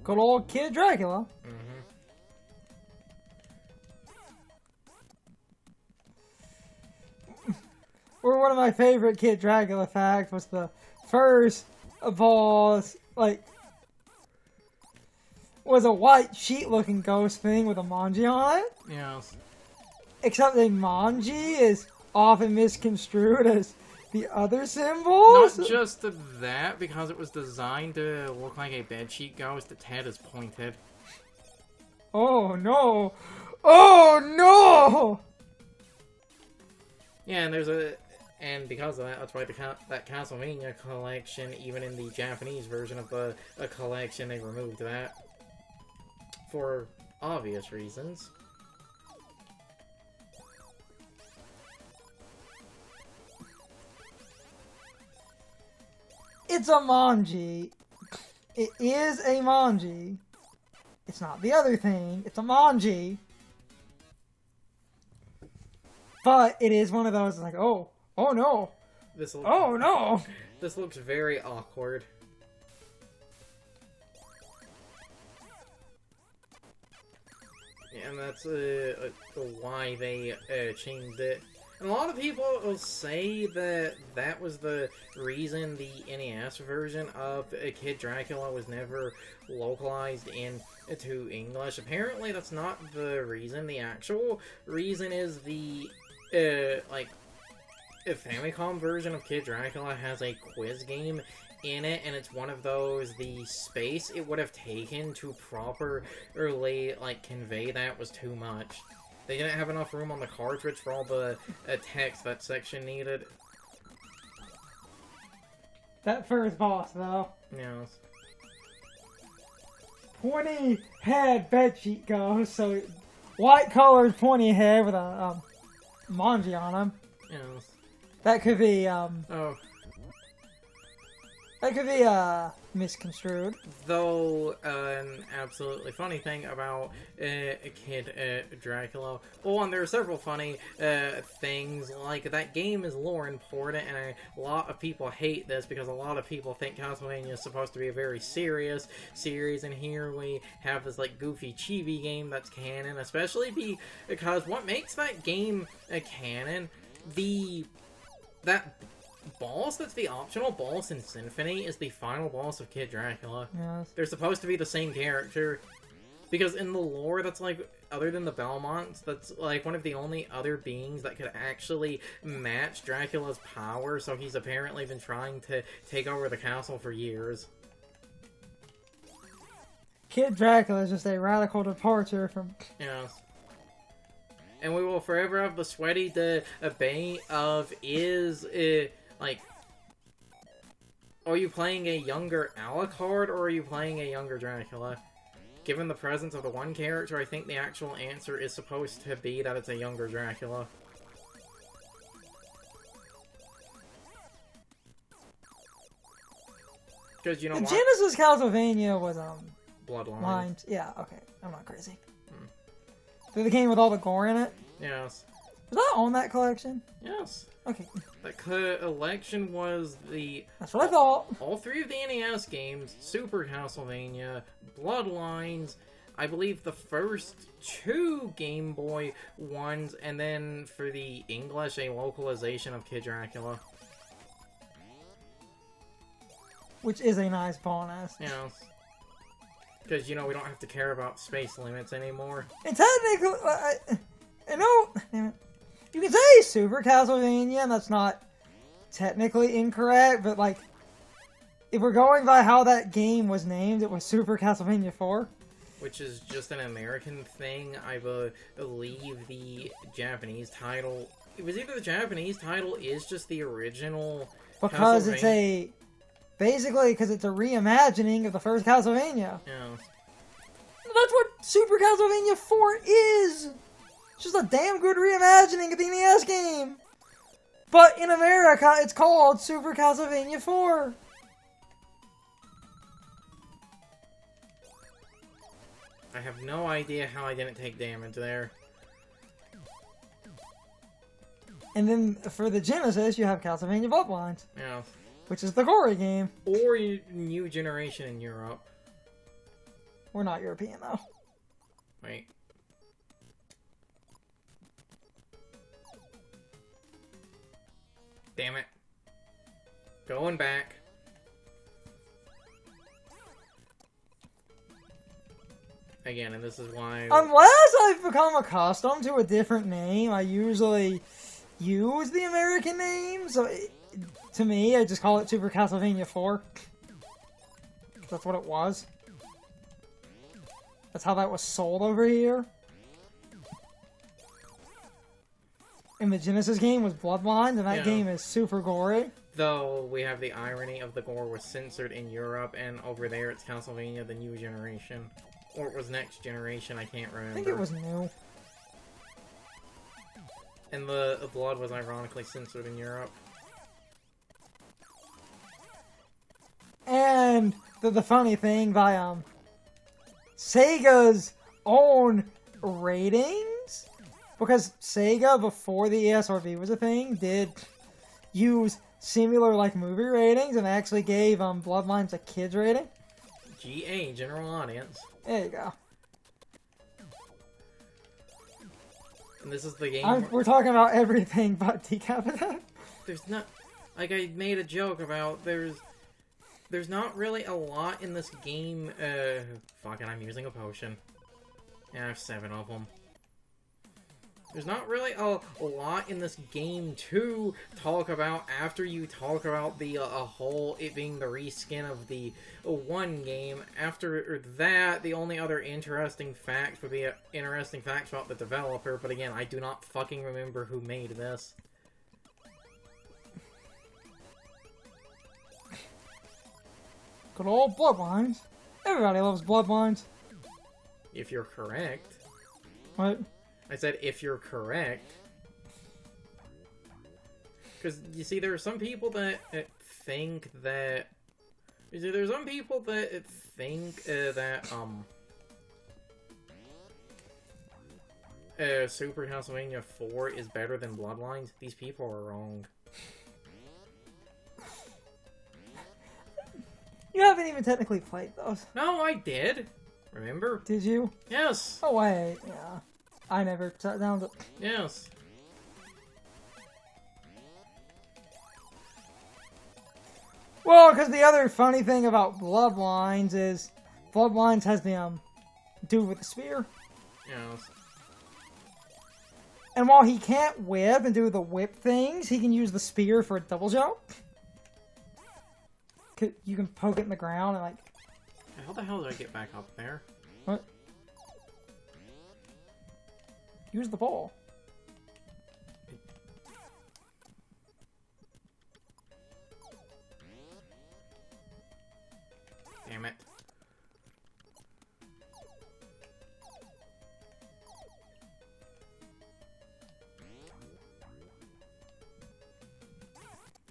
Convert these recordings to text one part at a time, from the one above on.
Good old Kid Dracula. Or one of my favorite Kid Dracula facts was the first boss, like, was a white sheet-looking ghost thing with a manji on it. Yes. Except the manji is often misconstrued as the other symbols. Not just that, because it was designed to look like a bedsheet ghost, its head is pointed. Oh no! Oh no! Yeah, and because of that, that's why that Castlevania collection, even in the Japanese version of the collection, they removed that. For obvious reasons. It's a manji. It is a manji. It's not the other thing. It's a manji. But it is one of those like, oh no. Oh no. This looks very awkward. And that's why they changed it. And a lot of people will say that that was the reason the NES version of Kid Dracula was never localized into English. Apparently, that's not the reason. The actual reason is the Famicom version of Kid Dracula has a quiz game in it, and it's one of those, the space it would have taken to properly, convey that was too much. They didn't have enough room on the cartridge for all the text that section needed. That first boss, though. Yes. Pointy head bedsheet ghost, so white colored pointy head with a manji on him. Yes. That could be, Oh. That could be, misconstrued. Though, an absolutely funny thing about Kid Dracula. Well, one, there are several funny things, like that game is lore important, and a lot of people hate this because a lot of people think Castlevania is supposed to be a very serious series, and here we have this, goofy chibi game that's canon, especially because what makes that game canon, that boss that's the optional boss in Symphony is the final boss of Kid Dracula. Yes. They're supposed to be the same character. Because in the lore, that's other than the Belmonts, that's one of the only other beings that could actually match Dracula's power, so he's apparently been trying to take over the castle for years. Kid Dracula is just a radical departure from... Yes. And we will forever have the sweaty debate of are you playing a younger Alucard or are you playing a younger Dracula? Given the presence of the one character, I think the actual answer is supposed to be that it's a younger Dracula. Because, you know what? Genesis Castlevania was, Bloodlines. Yeah, okay. I'm not crazy. So the game with all the gore in it? Yes. Was that on that collection? Yes. Okay. That collection was That's what I thought. all three of the NES games, Super Castlevania, Bloodlines, I believe the first two Game Boy ones, and then for the English, a localization of Kid Dracula. Which is a nice bonus. Yes. Because, we don't have to care about space limits anymore. And technically, damn it. You can say Super Castlevania, and that's not technically incorrect, but, if we're going by how that game was named, it was Super Castlevania 4. Which is just an American thing. I believe the Japanese title... It was either the Japanese title is just the original Because it's basically, because it's a reimagining of the first Castlevania. Yeah. That's what Super Castlevania 4 is! It's just a damn good reimagining of the NES game! But in America, it's called Super Castlevania 4! I have no idea how I didn't take damage there. And then, for the Genesis, you have Castlevania Bloodlines. Yeah. which is the gory game. Or New Generation in Europe. We're not European, though. Wait. Damn it. Going back. Again, and this is why... Unless I've become accustomed to a different name, I usually use the American name, so to me, I just call it Super Castlevania 4. That's what it was. That's how that was sold over here. And the Genesis game was Bloodlines, and that game is super gory. Though, we have the irony of the gore was censored in Europe, and over there it's Castlevania The New Generation. Or it was Next Generation, I can't remember. I think it was new. And the blood was ironically censored in Europe. And the funny thing, by Sega's own ratings, because Sega, before the ESRB was a thing, did use similar like movie ratings and actually gave Bloodlines a kids rating. GA, general audience. There you go. And this is the game we're talking about everything but Decap. There's not... Like, I made a joke about there's not really a lot in this game, fucking, I'm using a potion. Yeah, I have 7 of them. There's not really a lot in this game to talk about after you talk about the whole, it being the reskin of the one game. After that, the only other interesting facts would be interesting facts about the developer, but again, I do not fucking remember who made this. Good old Bloodlines. Everybody loves Bloodlines. If you're correct. What? I said, if you're correct. Because, you see, there are some people that think that... You see, there's some people that think that, Super Castlevania 4 is better than Bloodlines. These people are wrong. You haven't even technically played those. No, I did. Remember? Did you? Yes. Oh, wait. Yeah. I never sat down to... Yes. Well, because the other funny thing about Bloodlines is Bloodlines has the, dude with the spear. Yes. And while he can't whip and do the whip things, he can use the spear for a double jump. You can poke it in the ground and, like... How the hell did I get back up there? What? Use the ball. Damn it.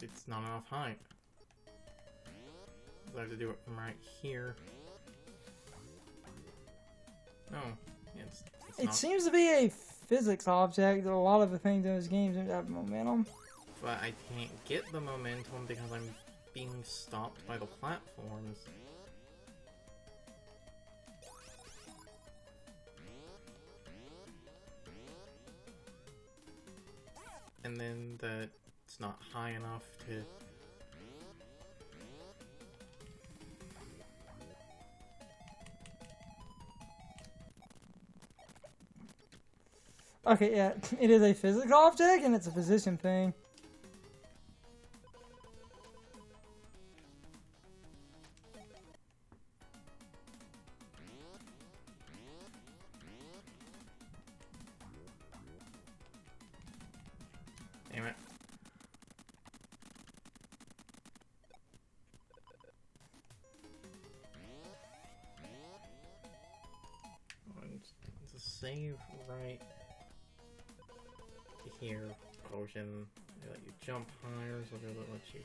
It's not enough height. I have to do it from right here. No, it's not. Seems to be a physics object. A lot of the things in this game seem to have momentum. But I can't get the momentum because I'm being stopped by the platforms. And then it's not high enough to... Okay, yeah, it is a physics object, and it's a position thing. Damn it. It's a save right here. Potion. They let you jump higher, so they let you...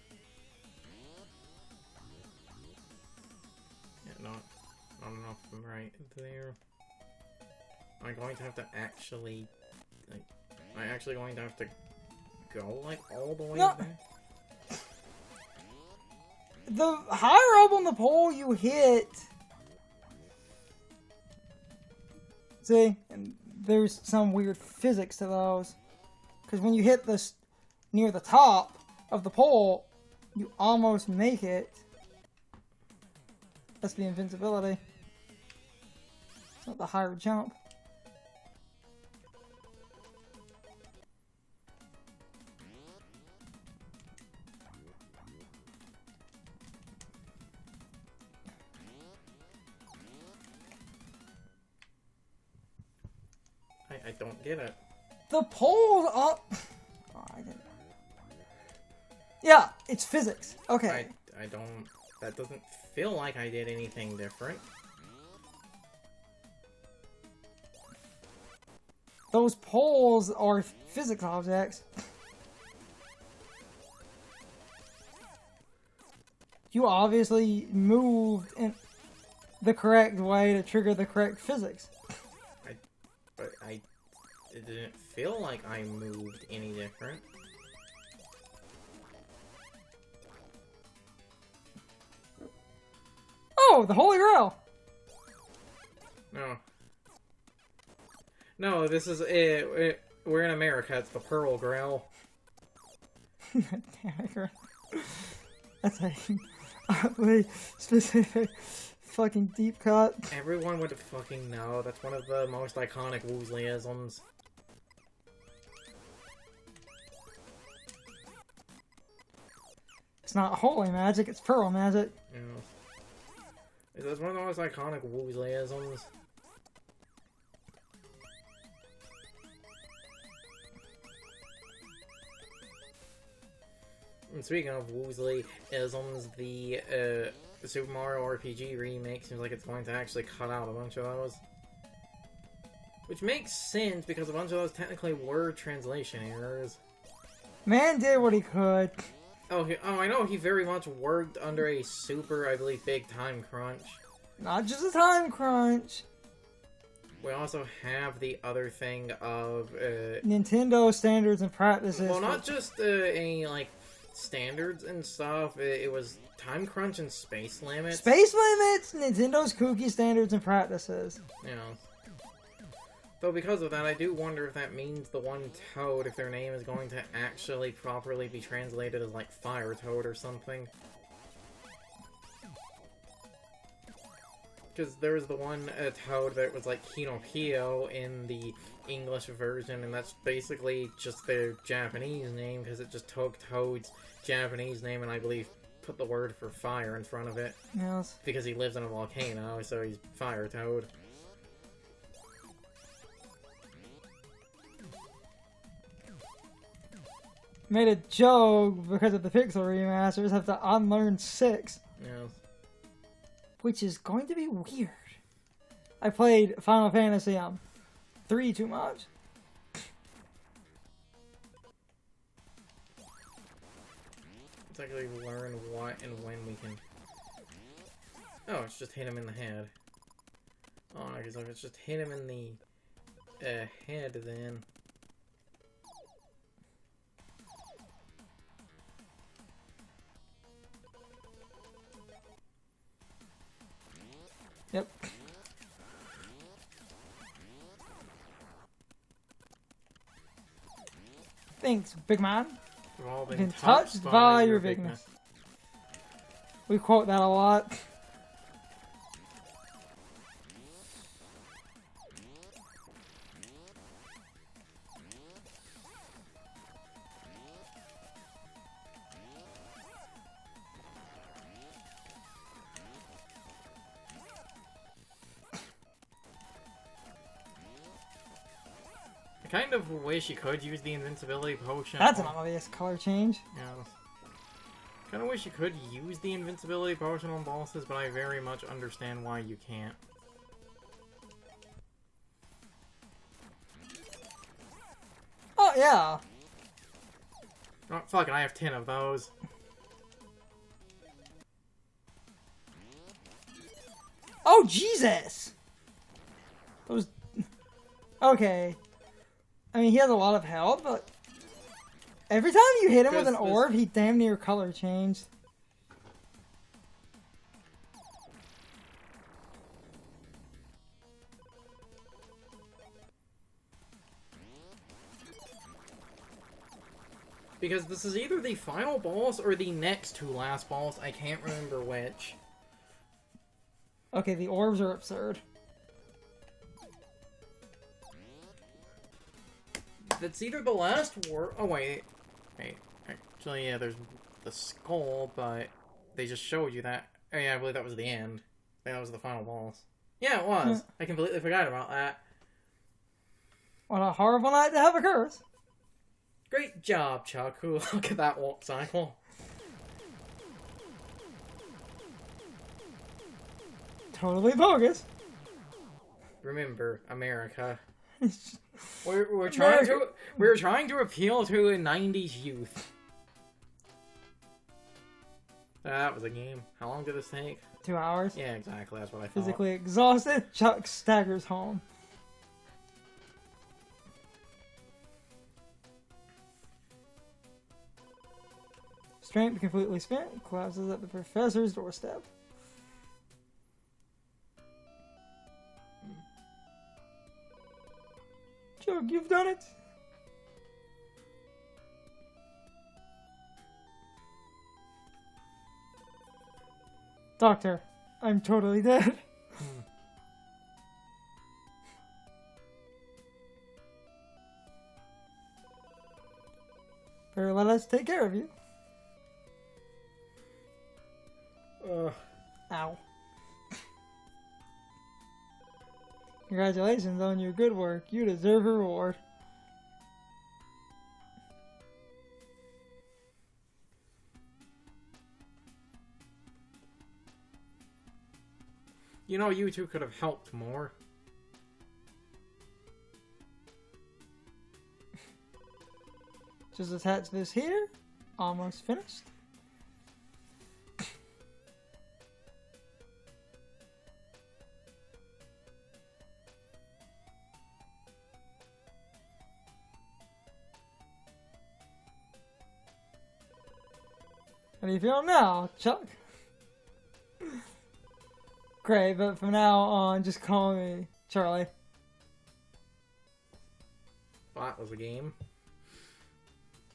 Yeah, not enough from right there. I'm going to have to actually... Like, I'm actually going to have to go, like, all the way No. there? the higher up on the pole you hit... See? And there's some weird physics to those. Because when you hit this near the top of the pole, you almost make it. That's the invincibility. It's not the higher jump. I don't get it. The pole's up. Oh, I didn't. Yeah, it's physics. Okay. I don't... That doesn't feel like I did anything different. Those poles are physics objects. You obviously moved in the correct way to trigger the correct physics. It didn't feel like I moved any different. Oh, the Holy Grail! No. No, this is we're in America. It's the Pearl Grail. That's a oddly specific fucking deep cut. Everyone would fucking know. That's one of the most iconic Woozleyisms. It's not holy magic, it's pearl magic. Yeah. That's one of the most iconic Woozleyisms. And speaking of Woozley-isms, the Super Mario RPG remake seems like it's going to actually cut out a bunch of those. Which makes sense, because a bunch of those technically were translation errors. Man did what he could. Oh, I know he very much worked under a super, I believe, big time crunch. Not just a time crunch. We also have the other thing of... Nintendo standards and practices. Well, not just any, like, standards and stuff. It was time crunch and space limits. Space limits, Nintendo's kooky standards and practices. You know. Though because of that, I do wonder if that means the one Toad, if their name is going to actually properly be translated as, like, Fire Toad or something. Because there was the one Toad that was, like, Kinokio in the English version, and that's basically just their Japanese name, because it just took Toad's Japanese name and I believe put the word for fire in front of it. Yes. Because he lives in a volcano, so he's Fire Toad. Made a joke because of the Pixel remasters have to unlearn 6. Yeah. Which is going to be weird. I played Final Fantasy 3 too much. Let's actually learn what and when we can... Oh, it's just hit him in the head. Oh, because if it's just hit him in the head, then... Yep. Thanks, big man. We've all Been touched by your bigness. We quote that a lot. I kind of wish you could use the invincibility potion. That's an obvious color change. Yeah. Kind of wish you could use the invincibility potion on bosses, but I very much understand why you can't. Oh, yeah. Oh, fuck it, I have 10 of those. Oh, Jesus! Those... Okay. I mean, he has a lot of health, but... Every time you hit him with an orb, he damn near color changed. Because this is either the final boss or the next to last boss. I can't remember which. Okay, the orbs are absurd. That's either the last war. Oh, wait. Wait. Actually, yeah, there's the skull, but they just showed you that. Oh, yeah, I believe that was the end. I think that was the final boss. Yeah, it was. I completely forgot about that. What a horrible night to have a curse. Great job, Chuck. Ooh, look at that walk cycle. Totally bogus. Remember, America. We're trying to appeal to a 90s youth. That was a game. How long did this take? 2 hours. Yeah, exactly. That's what I thought. Physically exhausted, Chuck staggers home. Strength completely spent, collapses at the professor's doorstep. Chuck, you've done it. Doctor, I'm totally dead. Better let us take care of you. Ow. Congratulations on your good work. You deserve a reward. You know, you two could have helped more. Just attach this here. Almost finished. How do you feel now, Chuck? Great, but from now on, just call me Charlie. That was a game.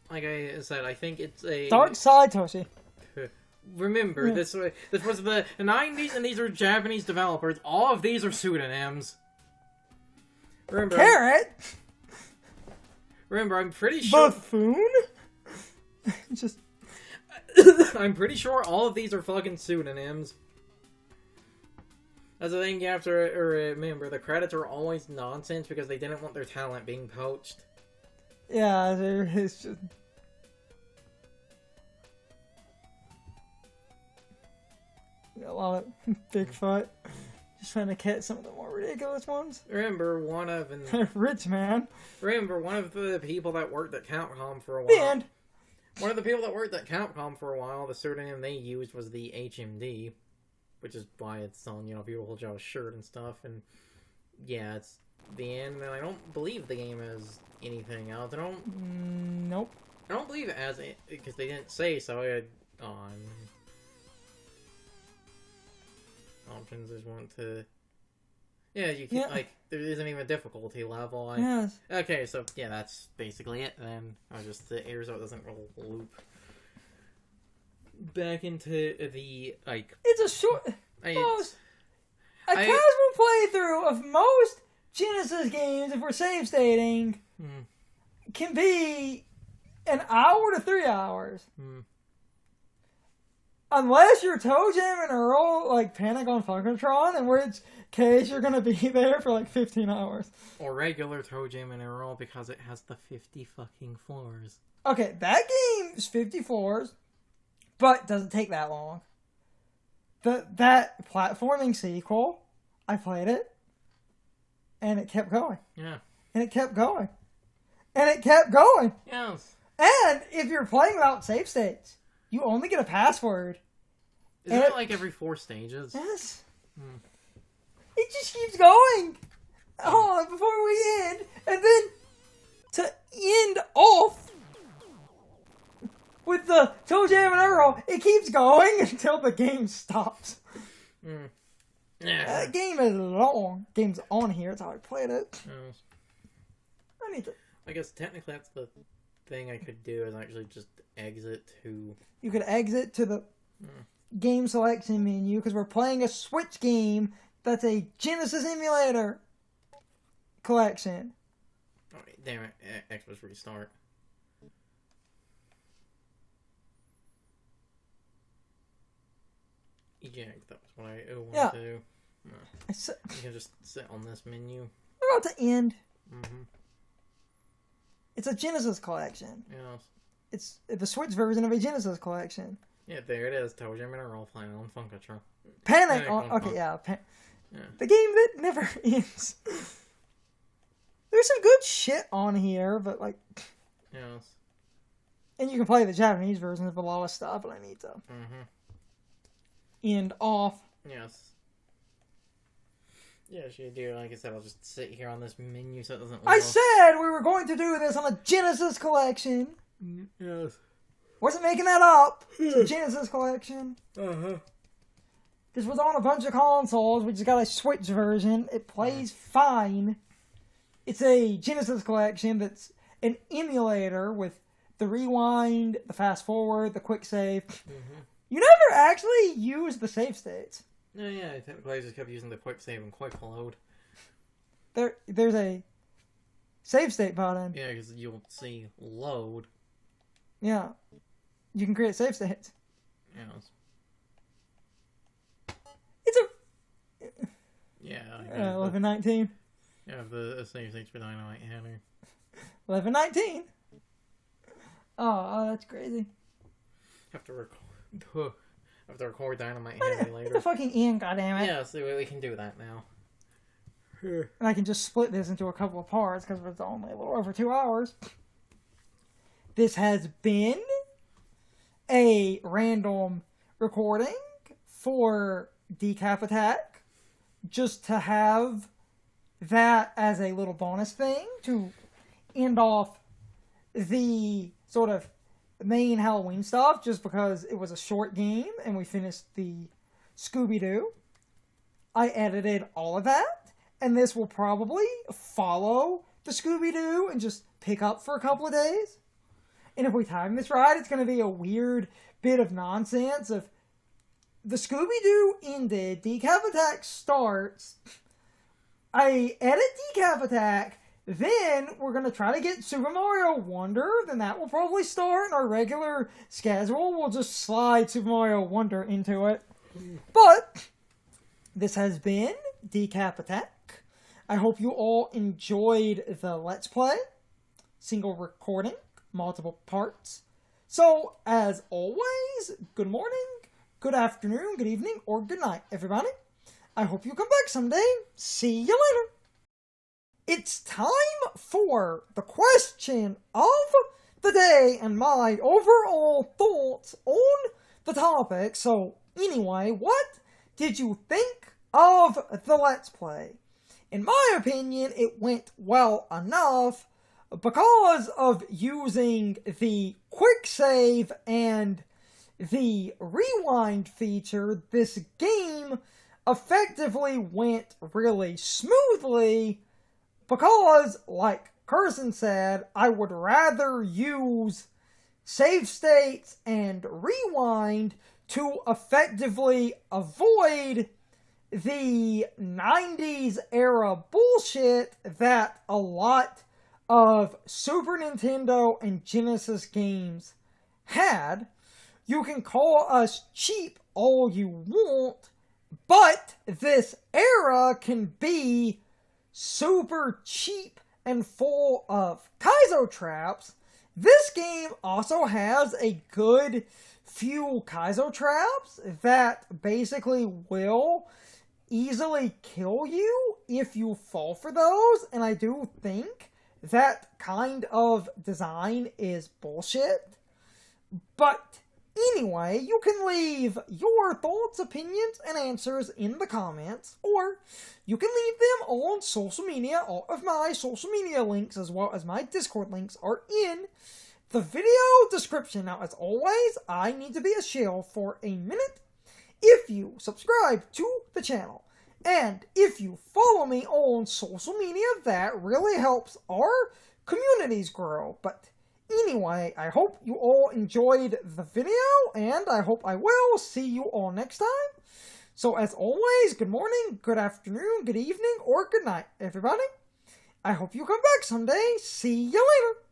Like I said, I think it's a... Dark Side, Toshi. Remember, this was the 90s, and these are Japanese developers. All of these are pseudonyms. Remember, Carrot? Remember, I'm pretty sure... Buffoon? Just... I'm pretty sure all of these are fucking pseudonyms. That's the thing you have to remember. The credits are always nonsense because they didn't want their talent being poached. Yeah, it's just... A lot of Bigfoot. Just trying to catch some of the more ridiculous ones. Remember, one of the people that worked at Capcom for a while. The end. One of the people that worked at Capcom for a while, the pseudonym they used was the HMD. Which is why it's on, you know, Beautiful Joe's shirt and stuff. And yeah, it's the end. And I don't believe the game has anything else. Nope. I don't believe it has it because they didn't say so. Options is one to... Yeah, you can, like, there isn't even a difficulty level. Yes. Okay, so, yeah, that's basically it, then. I just, the air so it doesn't roll loop. Back into the, like... It's a short... casual playthrough of most Genesis games, if we're save stating, can be an hour to 3 hours. Unless you're Toe Jam and Earl, like Panic on Funkatron, in which case you're gonna be there for like 15 hours. Or regular Toe Jam and Earl because it has the 50 fucking floors. Okay, that game is 50 floors, but doesn't take that long. That platforming sequel, I played it, and it kept going. Yeah. And it kept going. And it kept going. Yes. And if you're playing without save states, you only get a password. Isn't it like every 4 stages? Yes. It just keeps going. Oh, before we end. And then, to end off with the Toe Jam and Earl, it keeps going until the game stops. Yeah. That game is long. Game's on here. That's how I played it. Yes. I need to... I guess technically that's the thing I could do is actually just exit to... You could exit to the game selection menu, because we're playing a Switch game that's a Genesis emulator collection. Oh, damn it. Xbox restart. Eject, that was what I wanted to do. No. You can just sit on this menu. We're about to end. Mm-hmm. It's a Genesis collection. Yes. It's the Switch version of a Genesis collection. Yeah, there it is. Told you I'm in a role playing on Funkatron. Panic on... Okay, yeah. The game that never ends. There's some good shit on here, but like... Yes. And you can play the Japanese version of a lot of stuff, but I need to end off. Yes. Yes, you do. Like I said, I'll just sit here on this menu so it doesn't... I said we were going to do this on a Genesis collection. Yes. Wasn't making that up. It's a Genesis collection. Uh-huh. This was on a bunch of consoles. We just got a Switch version. It plays fine. It's a Genesis collection that's an emulator with the rewind, the fast forward, the quick save. You never actually use the save states. Yeah, technically I just kept using the quick save and quick load. There's a save state button. Yeah, because you'll see load. Yeah. You can create save states. Yes. It's a... Yeah. 1119. Yeah, the save states for Dynamite Hammer. 1119. Oh, that's crazy. Have to record Dynamite Hammer later. Get the fucking end, goddammit. Yeah, so we can do that now. And I can just split this into a couple of parts because it's only a little over 2 hours. This has been a random recording for Decap Attack, just to have that as a little bonus thing to end off the sort of main Halloween stuff, just because it was a short game and we finished the Scooby-Doo. I edited all of that, and this will probably follow the Scooby-Doo and just pick up for a couple of days. And if we time this right, it's going to be a weird bit of nonsense of the Scooby-Doo ended, Decap Attack starts, I edit Decap Attack, then we're going to try to get Super Mario Wonder, then that will probably start, and our regular schedule will just slide Super Mario Wonder into it. But this has been Decap Attack. I hope you all enjoyed the Let's Play. Single recording, multiple parts. So, as always, good morning, good afternoon, good evening, or good night, everybody. I hope you come back someday. See you later. It's time for the question of the day and my overall thoughts on the topic. So, anyway, what did you think of the Let's Play? In my opinion, it went well enough because of using the quick save and the rewind feature. This game effectively went really smoothly because, like Carson said, I would rather use save states and rewind to effectively avoid the 90s era bullshit that a lot of Super Nintendo and Genesis games had. You can call us cheap all you want, but this era can be super cheap and full of Kaizo traps. This game also has a good few Kaizo traps that basically will easily kill you if you fall for those, and I do think that kind of design is bullshit. But anyway, you can leave your thoughts, opinions, and answers in the comments, or you can leave them on social media. All of my social media links, as well as my Discord links, are in the video description. Now, as always, I need to be a shill for a minute. If you subscribe to the channel, and if you follow me on social media, that really helps our communities grow. But Anyway, I hope you all enjoyed the video, and I hope I will see you all next time. So as always, good morning, good afternoon, good evening, or good night, everybody. I hope you come back someday. See you later.